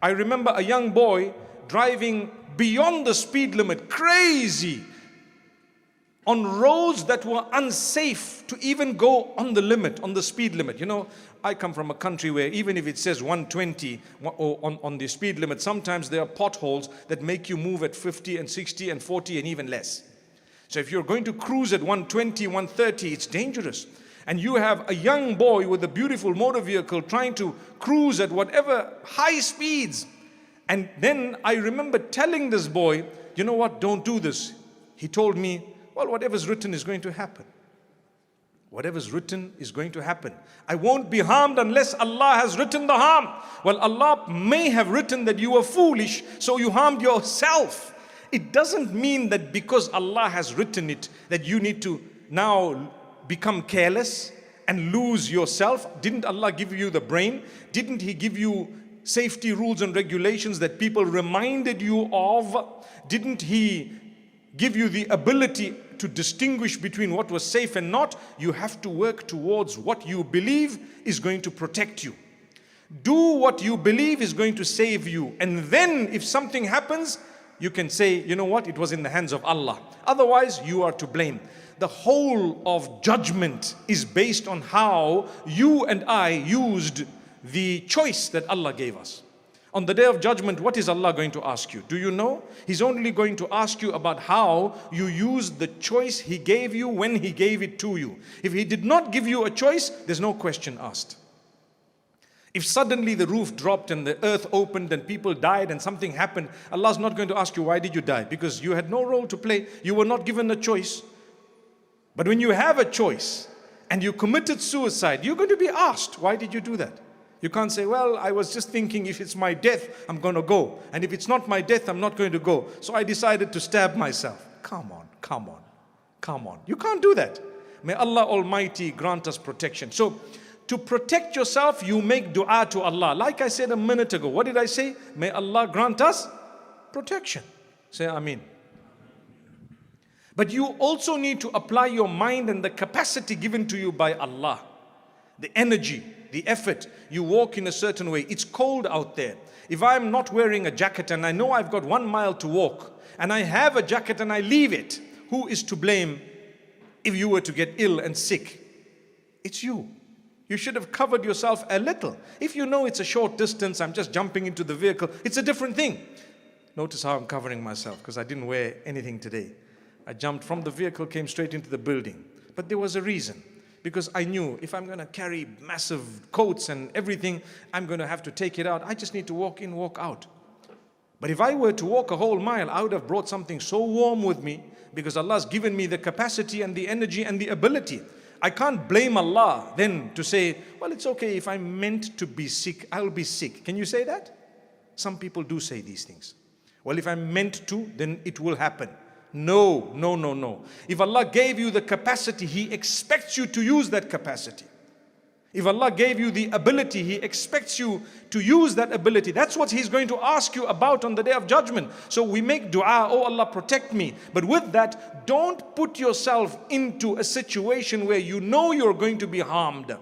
I remember a young boy driving beyond the speed limit, crazy, on roads that were unsafe to even go on the limit, on the speed limit. You know, I come from a country where even if it says 120 on the speed limit, sometimes there are potholes that make you move at 50 and 60 and 40 and even less. So if you're going to cruise at 120, 130, it's dangerous. And you have a young boy with a beautiful motor vehicle trying to cruise at whatever high speeds. And then I remember telling this boy, you know what, don't do this. He told me, well, whatever's written is going to happen. Whatever's written is going to happen. I won't be harmed unless Allah has written the harm. Well, Allah may have written that you were foolish, so you harmed yourself. It doesn't mean that because Allah has written it, that you need to now become careless and lose yourself. Didn't Allah give you the brain? Didn't He give you safety rules and regulations that people reminded you of? Didn't He give you the ability to distinguish between what was safe and not? You have to work towards what you believe is going to protect you. Do what you believe is going to save you. And then if something happens, you can say, you know what, it was in the hands of Allah. Otherwise, you are to blame. The whole of judgment is based on how you and I used the choice that Allah gave us. On the day of judgment, what is Allah going to ask you? Do you know? He's only going to ask you about how you used the choice He gave you when He gave it to you. If He did not give you a choice, there's no question asked. If suddenly the roof dropped and the earth opened and people died and something happened, Allah's not going to ask you, why did you die? Because you had no role to play. You were not given a choice. But when you have a choice and you committed suicide, you're going to be asked, why did you do that? You can't say, well, I was just thinking if it's my death, I'm going to go. And if it's not my death, I'm not going to go. So I decided to stab myself. Come on, come on, come on. You can't do that. May Allah Almighty grant us protection. So to protect yourself, you make dua to Allah. Like I said a minute ago, what did I say? May Allah grant us protection. Say Ameen. But you also need to apply your mind and the capacity given to you by Allah. The energy, the effort. You walk in a certain way. It's cold out there. If I'm not wearing a jacket and I know I've got 1 mile to walk and I have a jacket and I leave it, who is to blame if you were to get ill and sick? It's you. You should have covered yourself a little. If you know it's a short distance, I'm just jumping into the vehicle, it's a different thing. Notice how I'm covering myself because I didn't wear anything today. I jumped from the vehicle, came straight into the building. But there was a reason. Because I knew if I'm going to carry massive coats and everything, I'm going to have to take it out. I just need to walk in, walk out. But if I were to walk a whole mile, I would have brought something so warm with me because Allah's given me the capacity and the energy and the ability. I can't blame Allah then to say, well, it's okay if I'm meant to be sick, I'll be sick. Can you say that? Some people do say these things. Well, if I'm meant to, then it will happen. No, no, no, no. If Allah gave you the capacity, He expects you to use that capacity. If Allah gave you the ability, He expects you to use that ability. That's what He's going to ask you about on the day of judgment. So we make dua, oh Allah, protect me. But with that, don't put yourself into a situation where you know you're going to be harmed.